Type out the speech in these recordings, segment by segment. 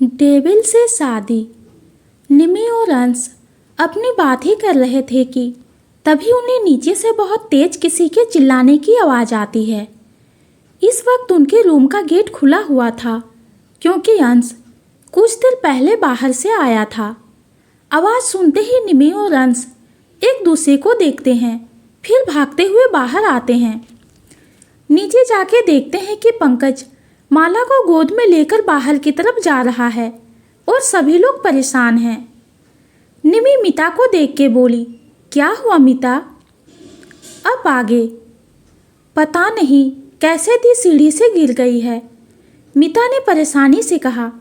Devil से शादी। निमी और अंश अपनी बात ही कर रहे थे कि तभी उन्हें नीचे से बहुत तेज किसी के चिल्लाने की आवाज़ आती है। इस वक्त उनके रूम का गेट खुला हुआ था क्योंकि अंश कुछ देर पहले बाहर से आया था। आवाज़ सुनते ही निमी और अंश एक दूसरे को देखते हैं, फिर भागते हुए बाहर आते हैं। नीचे जाके देखते हैं कि पंकज माला को गोद में लेकर बाहर की तरफ जा रहा है और सभी लोग परेशान हैं। निमी मिता को देख के बोली, क्या हुआ मिता? अब आगे पता नहीं कैसे थी सीढ़ी से गिर गई है, मिता ने परेशानी से कहा।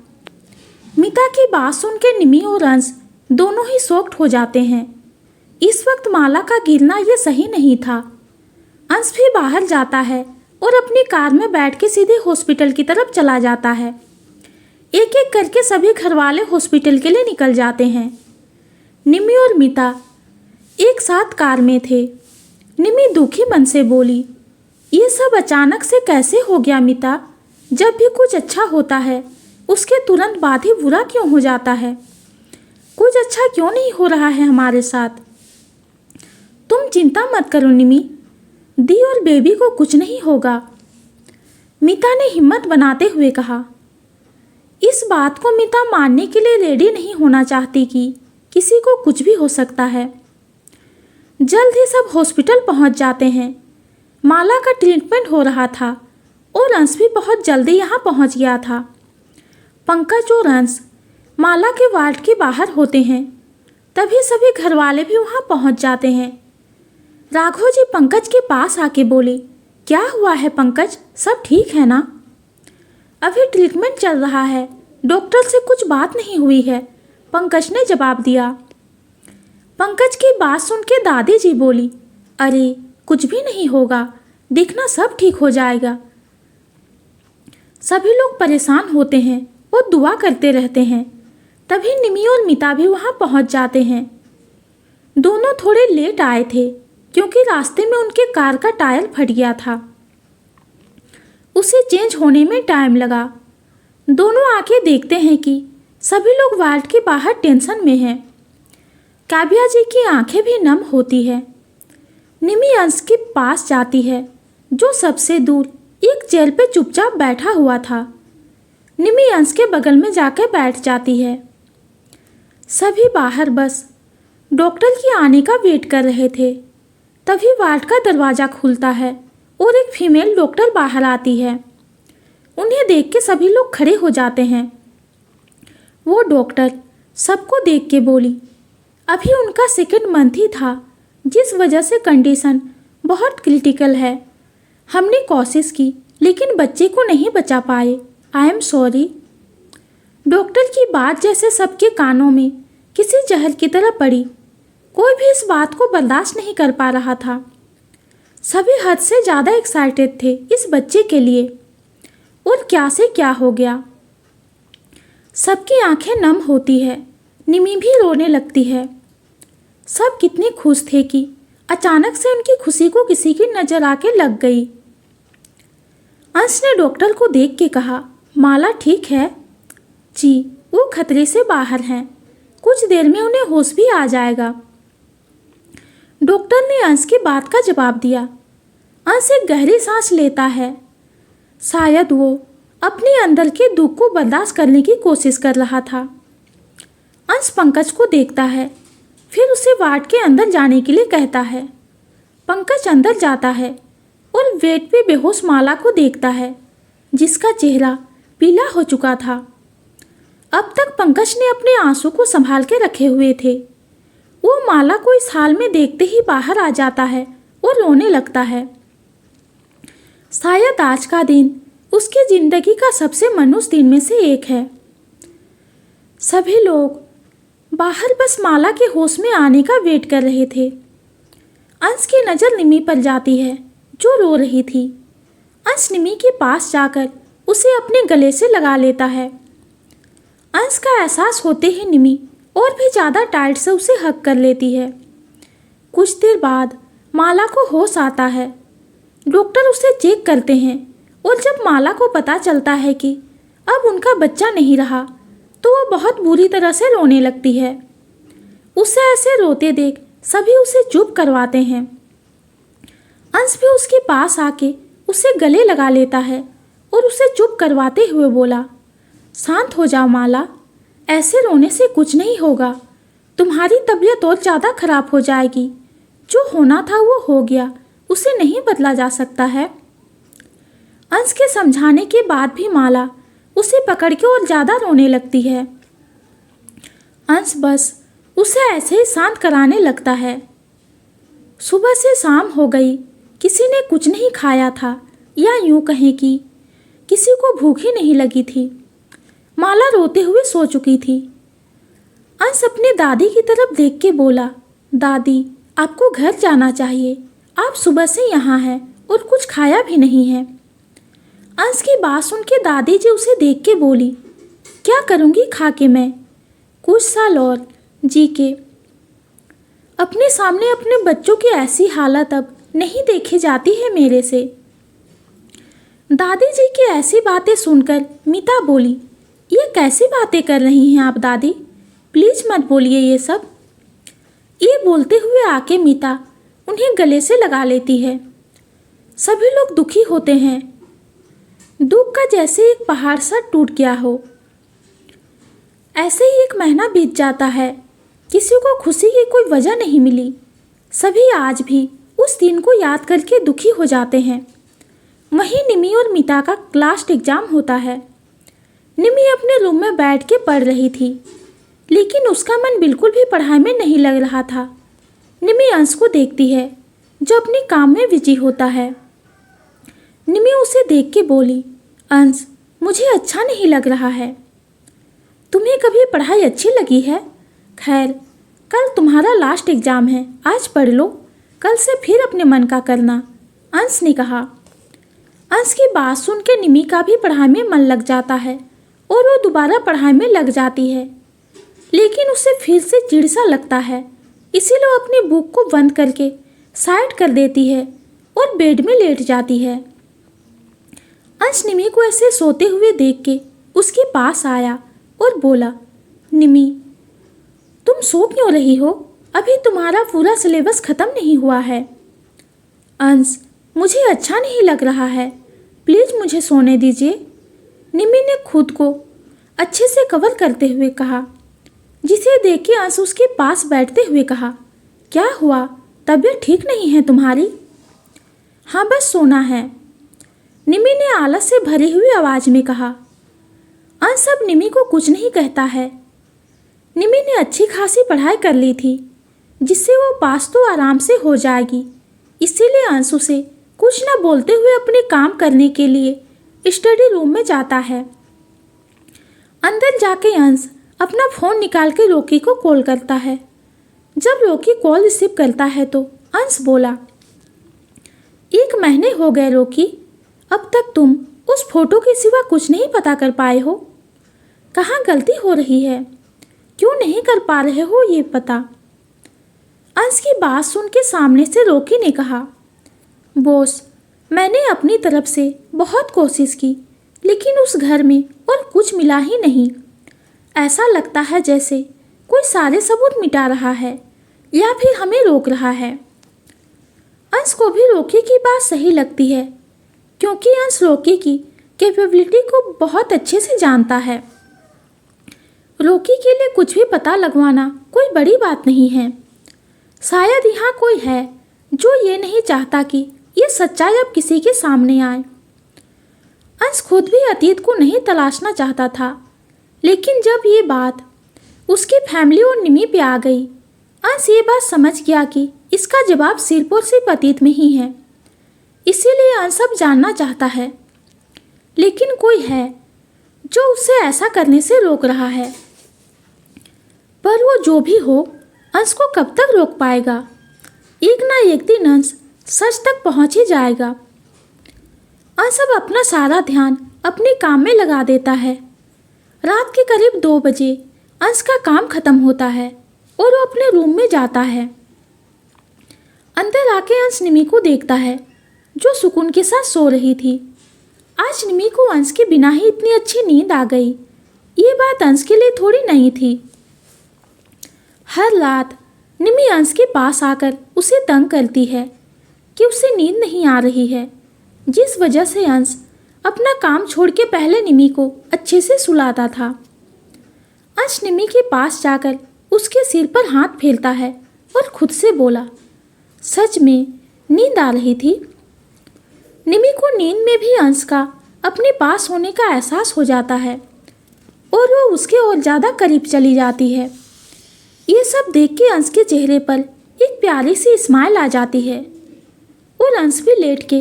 मिता की बात सुन के निमी और अंश दोनों ही शॉक्ड हो जाते हैं। इस वक्त माला का गिरना ये सही नहीं था। अंश भी बाहर जाता है और अपनी कार में बैठ के सीधे हॉस्पिटल की तरफ चला जाता है। एक एक करके सभी घरवाले हॉस्पिटल के लिए निकल जाते हैं। निमी और मिता एक साथ कार में थे। निमी दुखी मन से बोली, ये सब अचानक से कैसे हो गया मिता? जब भी कुछ अच्छा होता है उसके तुरंत बाद ही बुरा क्यों हो जाता है? कुछ अच्छा क्यों नहीं हो रहा है हमारे साथ? तुम चिंता मत करो निमी, दी और बेबी को कुछ नहीं होगा, मिता ने हिम्मत बनाते हुए कहा। इस बात को मिता मानने के लिए रेडी नहीं होना चाहती कि किसी को कुछ भी हो सकता है। जल्द ही सब हॉस्पिटल पहुंच जाते हैं। माला का ट्रीटमेंट हो रहा था और अंश भी बहुत जल्दी यहां पहुंच गया था। पंकज और अंश माला के वार्ड के बाहर होते हैं, तभी सभी घरवाले भी वहां पहुंच जाते हैं। राघव जी पंकज के पास आके बोले, क्या हुआ है पंकज, सब ठीक है ना? अभी ट्रीटमेंट चल रहा है, डॉक्टर से कुछ बात नहीं हुई है, पंकज ने जवाब दिया। पंकज की बात सुन के दादी जी बोली, अरे कुछ भी नहीं होगा, देखना सब ठीक हो जाएगा। सभी लोग परेशान होते हैं और दुआ करते रहते हैं। तभी निमी और मिता भी वहां पहुंच जाते हैं। दोनों थोड़े लेट आए थे क्योंकि रास्ते में उनके कार का टायर फट गया था, उसे चेंज होने में टाइम लगा। दोनों आके देखते हैं कि सभी लोग वार्ड के बाहर टेंशन में हैं। काव्या जी की आंखें भी नम होती है। निमी अंश के पास जाती है जो सबसे दूर एक चेयर पे चुपचाप बैठा हुआ था। निमी अंश के बगल में जाकर बैठ जाती है। सभी बाहर बस डॉक्टर के आने का वेट कर रहे थे। तभी वार्ड का दरवाज़ा खुलता है और एक फीमेल डॉक्टर बाहर आती है। उन्हें देख के सभी लोग खड़े हो जाते हैं। वो डॉक्टर सबको देख के बोली, अभी उनका सेकंड मंथ ही था, जिस वजह से कंडीशन बहुत क्रिटिकल है। हमने कोशिश की लेकिन बच्चे को नहीं बचा पाए, आई एम सॉरी। डॉक्टर की बात जैसे सबके कानों में किसी जहर की तरह पड़ी। कोई भी इस बात को बर्दाश्त नहीं कर पा रहा था। सभी हद से ज़्यादा एक्साइटेड थे इस बच्चे के लिए। और क्या से क्या हो गया, सबकी आंखें नम होती है। निमी भी रोने लगती है। सब कितने खुश थे कि अचानक से उनकी खुशी को किसी की नज़र आके लग गई। अंश ने डॉक्टर को देख के कहा, माला ठीक है? जी, वो खतरे से बाहर हैं, कुछ देर में उन्हें होश भी आ जाएगा। डॉक्टर ने अंश की बात का जवाब दिया। अंश एक गहरी सांस लेता है। शायद वो अपने अंदर के दुख को बर्दाश्त करने की कोशिश कर रहा था। अंश पंकज को देखता है, फिर उसे वार्ड के अंदर जाने के लिए कहता है। पंकज अंदर जाता है और बेड पे बेहोश माला को देखता है, जिसका चेहरा पीला हो चुका था। अब तक पंकज ने अपने आंसू को संभाल के रखे हुए थे। वो माला को इस हाल में देखते ही बाहर आ जाता है और रोने लगता है। शायद आज का दिन उसकी जिंदगी का सबसे मनुष्य दिन में से एक है। सभी लोग बाहर बस माला के होश में आने का वेट कर रहे थे। अंश की नज़र निमी पर जाती है जो रो रही थी। अंश निमी के पास जाकर उसे अपने गले से लगा लेता है। अंश का एहसास होते ही निमी और भी ज़्यादा टाइट से उसे हग कर लेती है। कुछ देर बाद माला को होश आता है। डॉक्टर उसे चेक करते हैं और जब माला को पता चलता है कि अब उनका बच्चा नहीं रहा तो वो बहुत बुरी तरह से रोने लगती है। उसे ऐसे रोते देख सभी उसे चुप करवाते हैं। अंश भी उसके पास आके उसे गले लगा लेता है और उसे चुप करवाते हुए बोला, शांत हो जाओ माला, ऐसे रोने से कुछ नहीं होगा, तुम्हारी तबीयत और ज़्यादा खराब हो जाएगी। जो होना था वो हो गया, उसे नहीं बदला जा सकता है। अंश के समझाने के बाद भी माला उसे पकड़ के और ज़्यादा रोने लगती है। अंश बस उसे ऐसे ही शांत कराने लगता है। सुबह से शाम हो गई, किसी ने कुछ नहीं खाया था, या यूं कहें कि किसी को भूख ही नहीं लगी थी। माला रोते हुए सो चुकी थी। अंश अपनी दादी की तरफ देख के बोला, दादी आपको घर जाना चाहिए, आप सुबह से यहाँ हैं और कुछ खाया भी नहीं है। अंश की बात सुन के दादी जी उसे देख के बोली, क्या करूँगी खा के मैं, कुछ साल और जी के। अपने सामने अपने बच्चों की ऐसी हालत अब नहीं देखी जाती है मेरे से। दादी जी की ऐसी बातें सुनकर मीता बोली, ये कैसी बातें कर रही हैं आप दादी, प्लीज़ मत बोलिए ये सब। ये बोलते हुए आके मीता उन्हें गले से लगा लेती है। सभी लोग दुखी होते हैं, दुख का जैसे एक पहाड़ सा टूट गया हो। ऐसे ही एक महीना बीत जाता है, किसी को खुशी की कोई वजह नहीं मिली। सभी आज भी उस दिन को याद करके दुखी हो जाते हैं। वहीं निमी और मीता का लास्ट एग्जाम होता है। निमी अपने रूम में बैठ के पढ़ रही थी, लेकिन उसका मन बिल्कुल भी पढ़ाई में नहीं लग रहा था। निमी अंश को देखती है जो अपने काम में बिजी होता है। निमी उसे देख के बोली, अंश मुझे अच्छा नहीं लग रहा है। तुम्हें कभी पढ़ाई अच्छी लगी है? खैर, कल तुम्हारा लास्ट एग्जाम है, आज पढ़ लो, कल से फिर अपने मन का करना, अंश ने कहा। अंश की बात सुन के निमी का भी पढ़ाई में मन लग जाता है और वो दोबारा पढ़ाई में लग जाती है, लेकिन उसे फिर से चिढ़ सा लगता है, इसीलिए वो अपनी बुक को बंद करके साइड कर देती है और बेड में लेट जाती है। अंश निमी को ऐसे सोते हुए देख के उसके पास आया और बोला, निमी तुम सो क्यों रही हो? अभी तुम्हारा पूरा सिलेबस ख़त्म नहीं हुआ है। अंश मुझे अच्छा नहीं लग रहा है, प्लीज़ मुझे सोने दीजिए, निमी ने खुद को अच्छे से कवर करते हुए कहा, जिसे देख के अंश उसके पास बैठते हुए कहा, क्या हुआ, तबीयत ठीक नहीं है तुम्हारी? हाँ बस सोना है, निमी ने आलस से भरी हुई आवाज़ में कहा। अंश अब निमी को कुछ नहीं कहता है। निमी ने अच्छी खासी पढ़ाई कर ली थी, जिससे वो पास तो आराम से हो जाएगी, इसीलिए अंश उसे कुछ न बोलते हुए अपने काम करने के लिए स्टडी रूम में जाता है। अंदर जाके अंश अपना फ़ोन निकाल के रोकी को कॉल करता है। जब रोकी कॉल रिसीव करता है तो अंश बोला, 1 महीने हो गए रोकी, अब तक तुम उस फोटो के सिवा कुछ नहीं पता कर पाए हो। कहाँ गलती हो रही है, क्यों नहीं कर पा रहे हो ये पता? अंश की बात सुन के सामने से रोकी ने कहा, बॉस मैंने अपनी तरफ से बहुत कोशिश की, लेकिन उस घर में और कुछ मिला ही नहीं। ऐसा लगता है जैसे कोई सारे सबूत मिटा रहा है या फिर हमें रोक रहा है। अंश को भी रोकी की बात सही लगती है, क्योंकि अंश रोकी की कैपेबिलिटी को बहुत अच्छे से जानता है। रोकी के लिए कुछ भी पता लगवाना कोई बड़ी बात नहीं है। शायद यहाँ कोई है जो ये नहीं चाहता कि ये सच्चाई अब किसी के सामने आए। अंश खुद भी अतीत को नहीं तलाशना चाहता था, लेकिन जब ये बात उसकी फैमिली और निमी पे आ गई, अंश ये बात समझ गया कि इसका जवाब सिर्फ और सिर्फ अतीत में ही है। इसीलिए अंश अब जानना चाहता है, लेकिन कोई है जो उसे ऐसा करने से रोक रहा है। पर वो जो भी हो, अंश को कब तक रोक पाएगा? एक ना एक दिन अंश सच तक पहुंच ही जाएगा। अंश अब अपना सारा ध्यान अपने काम में लगा देता है। रात के करीब 2 बजे अंश का काम खत्म होता है और वो अपने रूम में जाता है। अंदर आके अंश निमी को देखता है, जो सुकून के साथ सो रही थी। आज निमी को अंश के बिना ही इतनी अच्छी नींद आ गई, ये बात अंश के लिए थोड़ी नहीं थी। हर रात निमी अंश के पास आकर उसे तंग करती है कि उसे नींद नहीं आ रही है, जिस वजह से अंश अपना काम छोड़ के पहले निमी को अच्छे से सुलाता था। अंश निमी के पास जाकर उसके सिर पर हाथ फेरता है और खुद से बोला, सच में नींद आ रही थी। निमी को नींद में भी अंश का अपने पास होने का एहसास हो जाता है और वो उसके और ज़्यादा करीब चली जाती है। ये सब देख के अंश के चेहरे पर एक प्यारी सी स्माइल आ जाती है और अंश भी लेट के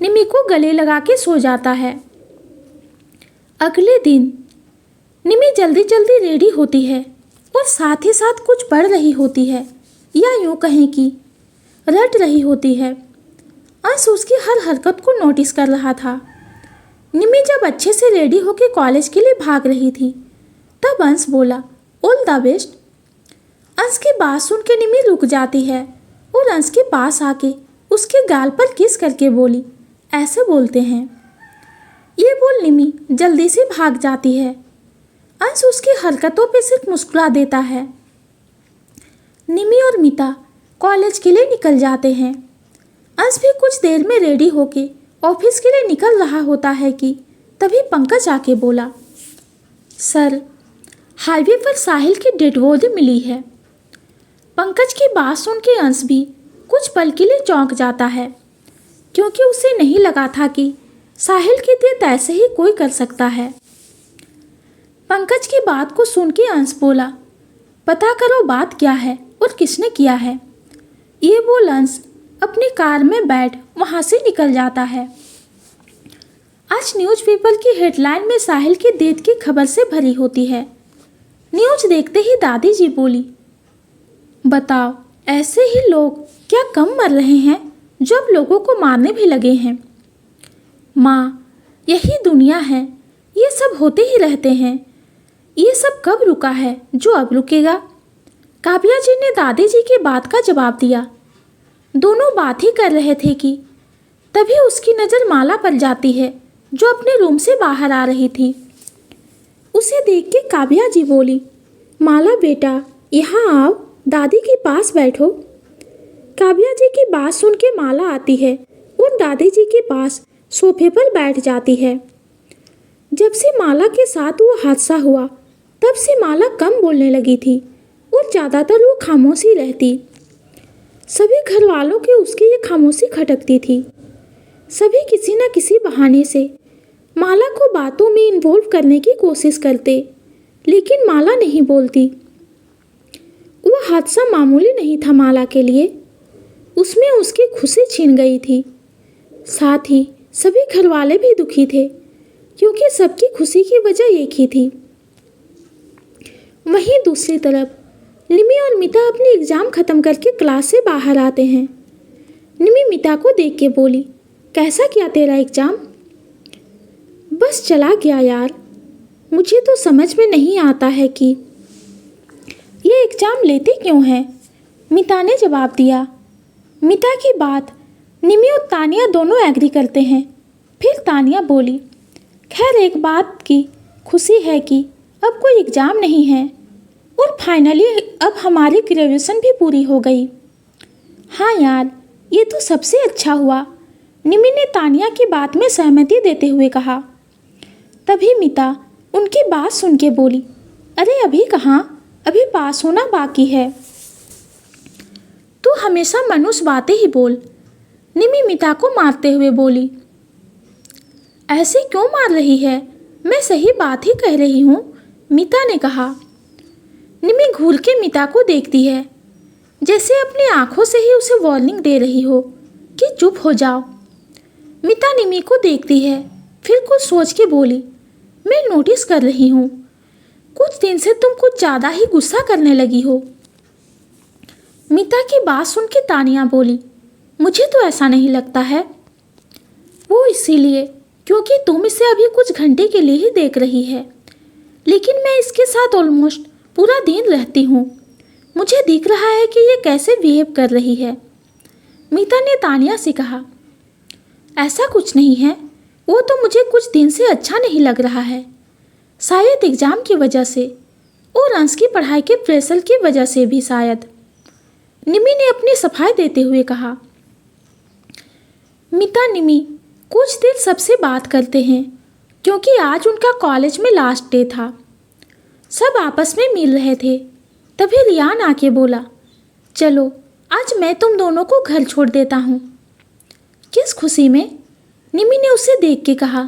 निमी को गले लगा के सो जाता है। अगले दिन निमी जल्दी जल्दी रेडी होती है और साथ ही साथ कुछ पढ़ रही होती है, या यूँ कहें कि रट रही होती है। अंश उसकी हर हरकत को नोटिस कर रहा था। निमी जब अच्छे से रेडी होकर कॉलेज के लिए भाग रही थी, तब अंश बोला, ऑल द बेस्ट। अंश की बात सुन के निमी रुक जाती है और अंश के पास आके उसके गाल पर किस करके बोली, ऐसे बोलते हैं। ये बोल निमी जल्दी से भाग जाती है। अंश उसकी हरकतों पे सिर्फ मुस्कुरा देता है। निमी और मीता कॉलेज के लिए निकल जाते हैं। अंश भी कुछ देर में रेडी होके ऑफिस के लिए निकल रहा होता है कि तभी पंकज आके बोला, सर, हाईवे पर साहिल की डेड बॉडी मिली है। पंकज की बात सुन के अंश भी कुछ पल के लिए चौंक जाता है, क्योंकि उसे नहीं लगा था कि साहिल की डेथ ऐसे ही कोई कर सकता है। पंकज की बात को सुन के अंश बोला, पता करो बात क्या है और किसने किया है। ये बोल अंश अपनी कार में बैठ वहाँ से निकल जाता है। आज न्यूज़पेपर की हेडलाइन में साहिल की डेथ की खबर से भरी होती है। न्यूज़ देखते ही दादी जी बोली, बताओ, ऐसे ही लोग क्या कम मर रहे हैं जो अब लोगों को मारने भी लगे हैं। माँ, यही दुनिया है, ये सब होते ही रहते हैं। ये सब कब रुका है जो अब रुकेगा। काव्या जी ने दादी जी की बात का जवाब दिया। दोनों बात ही कर रहे थे कि तभी उसकी नज़र माला पर जाती है, जो अपने रूम से बाहर आ रही थी। उसे देख के काव्या जी बोली, माला बेटा, यहाँ आओ, दादी के पास बैठो। काव्या जी की बात सुन के माला आती है और दादी जी के पास सोफे पर बैठ जाती है। जब से माला के साथ वो हादसा हुआ, तब से माला कम बोलने लगी थी और ज़्यादातर वो खामोशी रहती। सभी घर वालों के उसकी ये खामोशी खटकती थी। सभी किसी न किसी बहाने से माला को बातों में इन्वॉल्व करने की कोशिश करते, लेकिन माला नहीं बोलती। वो हादसा मामूली नहीं था माला के लिए, उसमें उसकी खुशी छिन गई थी। साथ ही सभी घरवाले भी दुखी थे, क्योंकि सबकी खुशी की वजह एक ही थी। वहीं दूसरी तरफ निमी और मीता अपनी एग्ज़ाम ख़त्म करके क्लास से बाहर आते हैं। निमी मीता को देख के बोली, कैसा किया तेरा एग्ज़ाम। बस चला गया यार, मुझे तो समझ में नहीं आता है कि ये एग्ज़ाम लेते क्यों हैं। मीता ने जवाब दिया। मीता की बात निमी और तानिया दोनों एग्री करते हैं। फिर तानिया बोली, खैर एक बात की खुशी है कि अब कोई एग्ज़ाम नहीं है और फाइनली अब हमारी ग्रेजुएशन भी पूरी हो गई। हाँ यार, ये तो सबसे अच्छा हुआ, निमी ने तानिया की बात में सहमति देते हुए कहा। तभी मीता उनकी बात सुन के बोली, अरे अभी कहाँ, अभी पास होना बाकी है। तू हमेशा मनुष्य बातें ही बोल, निमी मीता को मारते हुए बोली। ऐसे क्यों मार रही है, मैं सही बात ही कह रही हूँ, मीता ने कहा। निमी घूर के मीता को देखती है, जैसे अपनी आंखों से ही उसे वार्निंग दे रही हो कि चुप हो जाओ। मीता निमी को देखती है, फिर कुछ सोच के बोली, मैं नोटिस कर रही हूँ, कुछ दिन से तुम कुछ ज़्यादा ही गुस्सा करने लगी हो। मीता की बात सुन के तानिया बोली, मुझे तो ऐसा नहीं लगता है। वो इसीलिए क्योंकि तुम इसे अभी कुछ घंटे के लिए ही देख रही है, लेकिन मैं इसके साथ ऑलमोस्ट पूरा दिन रहती हूँ। मुझे दिख रहा है कि ये कैसे बिहेव कर रही है। मीता ने तानिया से कहा, ऐसा कुछ नहीं है, वो तो मुझे कुछ दिन से अच्छा नहीं लग रहा है। शायद एग्ज़ाम की वजह से और अंश की पढ़ाई के प्रेशर की वजह से भी शायद। निमी ने अपनी सफाई देते हुए कहा। मिता निमी कुछ देर सबसे बात करते हैं क्योंकि आज उनका कॉलेज में लास्ट डे था। सब आपस में मिल रहे थे। तभी रियान आके बोला, चलो आज मैं तुम दोनों को घर छोड़ देता हूँ। किस खुशी में? निमी ने उसे देख के कहा।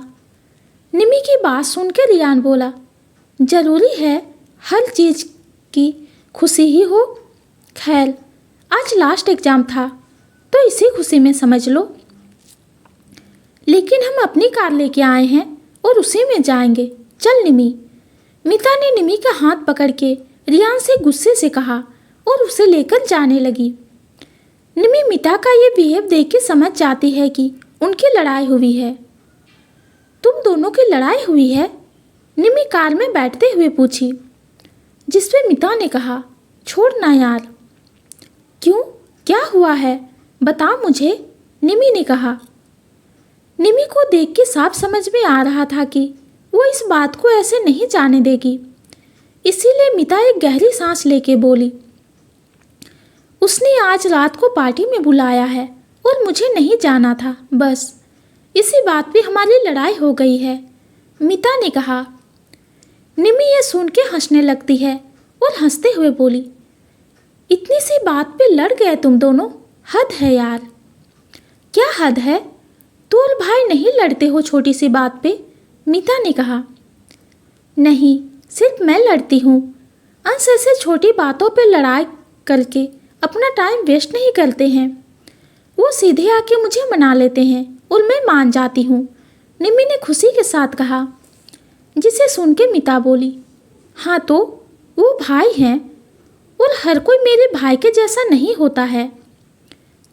निमी की बात सुनकर रियान बोला, ज़रूरी है हर चीज़ की खुशी ही हो। खैर आज लास्ट एग्ज़ाम था तो इसी खुशी में समझ लो। लेकिन हम अपनी कार लेके आए हैं और उसी में जाएंगे। चल निमी। मिता ने निमी का हाथ पकड़ के रियान से गुस्से से कहा और उसे लेकर जाने लगी। निमी मिता का ये बिहेव देख के समझ जाती है कि उनकी लड़ाई हुई है। तुम दोनों की लड़ाई हुई है? निमी कार में बैठते हुए पूछी, जिस पे मिता ने कहा, छोड़ ना यार। क्यों, क्या हुआ है, बता मुझे, निमी ने कहा। निमी को देख के साफ समझ में आ रहा था कि वो इस बात को ऐसे नहीं जाने देगी। इसीलिए मिता एक गहरी सांस लेके बोली, उसने आज रात को पार्टी में बुलाया है और मुझे नहीं जाना था, बस इसी बात पे हमारी लड़ाई हो गई है, मिता ने कहा। निमी ये सुन के हंसने लगती है और हंसते हुए बोली, इतनी सी बात पे लड़ गए तुम दोनों, हद है यार। क्या हद है? तू और भाई नहीं लड़ते हो छोटी सी बात पे, मिता ने कहा। नहीं, सिर्फ मैं लड़ती हूँ। अंश ऐसे छोटी बातों पे लड़ाई करके अपना टाइम वेस्ट नहीं करते हैं। वो सीधे आके मुझे मना लेते हैं और मैं मान जाती हूँ, निमी ने खुशी के साथ कहा। जिसे सुन के मिता बोली, हाँ तो वो भाई हैं और हर कोई मेरे भाई के जैसा नहीं होता है।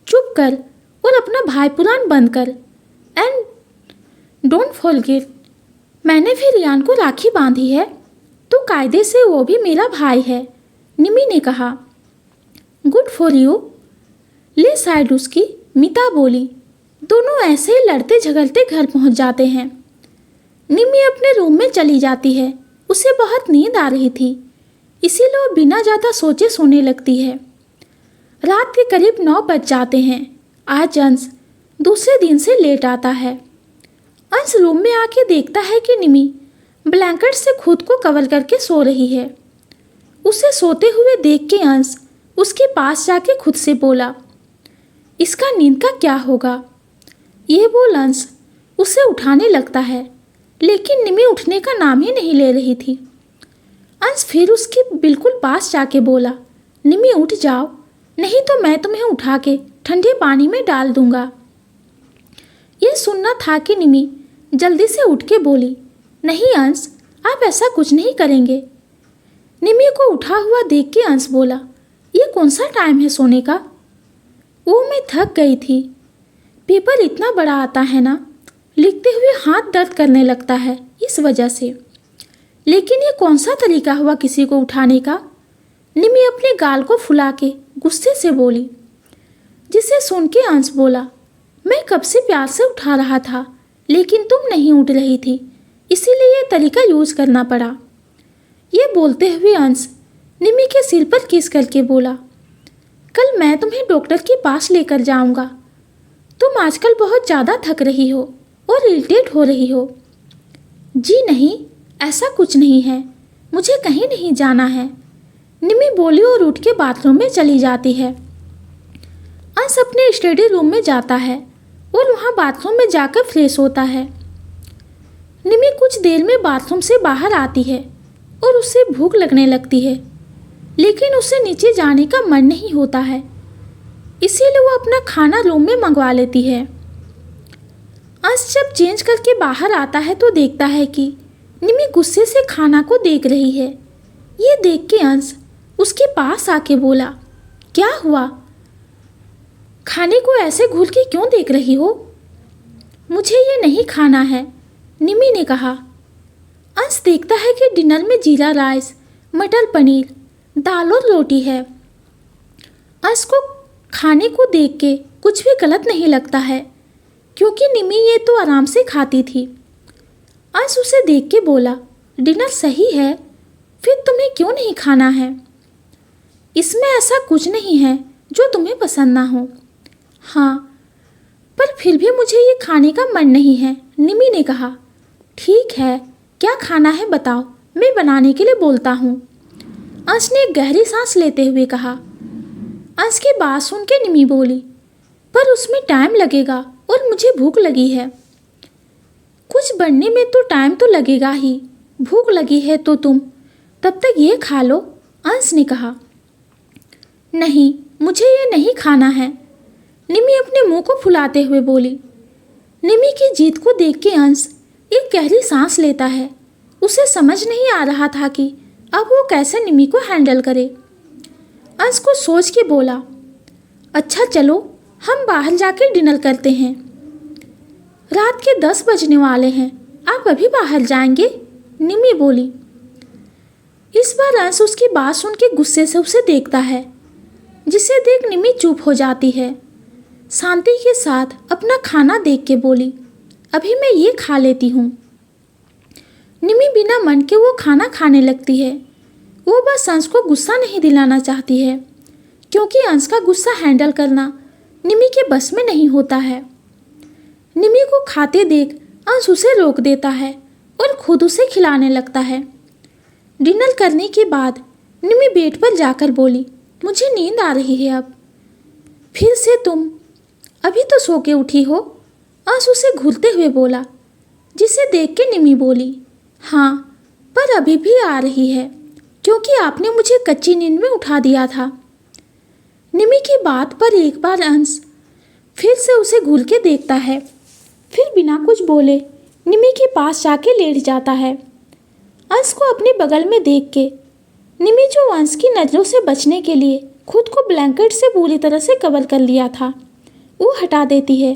चुप कर और अपना भाई पुराण बंद कर। एंड डोंट फॉरगेट, मैंने भी रियान को राखी बांधी है तो कायदे से वो भी मेरा भाई है, निमी ने कहा। Good for you. ले साइड उसकी, मिता बोली। दोनों ऐसे ही लड़ते झगड़ते घर पहुंच जाते हैं। निमी अपने रूम में चली जाती है। उसे बहुत नींद आ रही थी, इसीलिए वो बिना ज़्यादा सोचे सोने लगती है। रात के करीब 9 बज जाते हैं। आज अंश दूसरे दिन से लेट आता है। अंश रूम में आके देखता है कि निमी ब्लैंकेट से खुद को कवर करके सो रही है। उसे सोते हुए देख के अंश उसके पास जाके खुद से बोला, इसका नींद का क्या होगा? ये बोल अंश उसे उठाने लगता है, लेकिन निमी उठने का नाम ही नहीं ले रही थी। अंश फिर उसके बिल्कुल पास जाके बोला, निमी उठ जाओ, नहीं तो मैं तुम्हें उठा के ठंडे पानी में डाल दूंगा। यह सुनना था कि निमी जल्दी से उठ के बोली, नहीं अंश, आप ऐसा कुछ नहीं करेंगे। निमी को उठा हुआ देख के अंश बोला, ये कौन सा टाइम है सोने का? वो मैं थक गई थी। पेपर इतना बड़ा आता है ना, लिखते हुए हाथ दर्द करने लगता है इस वजह से। लेकिन ये कौन सा तरीका हुआ किसी को उठाने का? निमी अपने गाल को फुला के गुस्से से बोली। जिसे सुन के अंश बोला, मैं कब से प्यार से उठा रहा था, लेकिन तुम नहीं उठ रही थी, इसीलिए ये तरीका यूज करना पड़ा। ये बोलते हुए अंश निमी के सिर पर किस करके बोला, कल मैं तुम्हें डॉक्टर के पास लेकर जाऊंगा। तुम आजकल बहुत ज़्यादा थक रही हो और इरिटेट हो रही हो। जी नहीं, ऐसा कुछ नहीं है, मुझे कहीं नहीं जाना है, निमी बोली और उठ के बाथरूम में चली जाती है। अंश अपने स्टडी रूम में जाता है और वहाँ बाथरूम में जाकर फ्रेश होता है। निमी कुछ देर में बाथरूम से बाहर आती है और उसे भूख लगने लगती है, लेकिन उसे नीचे जाने का मन नहीं होता है, इसीलिए वो अपना खाना रूम में मंगवा लेती है। अंश जब चेंज करके बाहर आता है तो देखता है कि निमी गुस्से से खाना को देख रही है। ये देख के अंश उसके पास आके बोला, क्या हुआ? खाने को ऐसे घूर के क्यों देख रही हो? मुझे ये नहीं खाना है, निमी ने कहा। अंश देखता है कि डिनर में जीरा राइस, मटर पनीर, दाल और रोटी है। अंश को खाने को देख के कुछ भी गलत नहीं लगता है, क्योंकि निमी ये तो आराम से खाती थी। अंश उसे देख के बोला, डिनर सही है, फिर तुम्हें क्यों नहीं खाना है? इसमें ऐसा कुछ नहीं है जो तुम्हें पसंद ना हो। हाँ, पर फिर भी मुझे ये खाने का मन नहीं है, निमी ने कहा। ठीक है, क्या खाना है बताओ, मैं बनाने के लिए बोलता हूँ, अंश ने एक गहरी सांस लेते हुए कहा। अंश की बात सुन के निमी बोली, पर उसमें टाइम लगेगा और मुझे भूख लगी है। कुछ बनने में तो टाइम तो लगेगा ही, भूख लगी है तो तुम तब तक ये खा लो, अंश ने कहा। नहीं, मुझे ये नहीं खाना है, निमी अपने मुंह को फुलाते हुए बोली। निमी की जीत को देख के अंश एक गहरी सांस लेता है। उसे समझ नहीं आ रहा था कि अब वो कैसे निमी को हैंडल करे। अंश को सोच के बोला, अच्छा चलो हम बाहर जाके डिनर करते हैं। रात के 10 बजने वाले हैं, आप अभी बाहर जाएंगे? निमी बोली। इस बार अंश उसकी बात सुन के गुस्से से उसे देखता है, जिसे देख निमी चुप हो जाती है। शांति के साथ अपना खाना देख के बोली, अभी मैं ये खा लेती हूँ। निमी बिना मन के वो खाना खाने लगती है। वो बस अंश को गुस्सा नहीं दिलाना चाहती है, क्योंकि अंश का गुस्सा हैंडल करना निमी के बस में नहीं होता है। निमी को खाते देख अंश उसे रोक देता है और खुद उसे खिलाने लगता है। डिनर करने के बाद निमी बेड पर जाकर बोली, मुझे नींद आ रही है अब। फिर से तुम अभी तो सो के उठी हो, अंश उसे घूरते हुए बोला, जिसे देख के निमी बोली, हाँ, पर अभी भी आ रही है, क्योंकि आपने मुझे कच्ची नींद में उठा दिया था। निमी की बात पर एक बार अंश फिर से उसे घूर के देखता है, फिर बिना कुछ बोले निमी के पास जाके लेट जाता है। अंश को अपने बगल में देख के निमी, जो अंश की नज़रों से बचने के लिए खुद को ब्लैंकेट से पूरी तरह से कवर कर लिया था, वो हटा देती है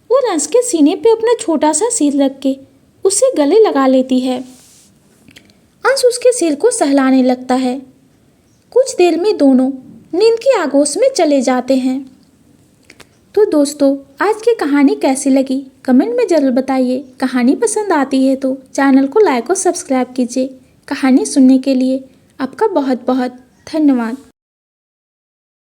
और अंश के सीने पे अपना छोटा सा सिर रख के उसे गले लगा लेती है। अंश उसके सिर को सहलाने लगता है। कुछ देर में दोनों नींद की आगोश में चले जाते हैं। तो दोस्तों, आज की कहानी कैसी लगी कमेंट में ज़रूर बताइए। कहानी पसंद आती है तो चैनल को लाइक और सब्सक्राइब कीजिए। कहानी सुनने के लिए आपका बहुत बहुत धन्यवाद।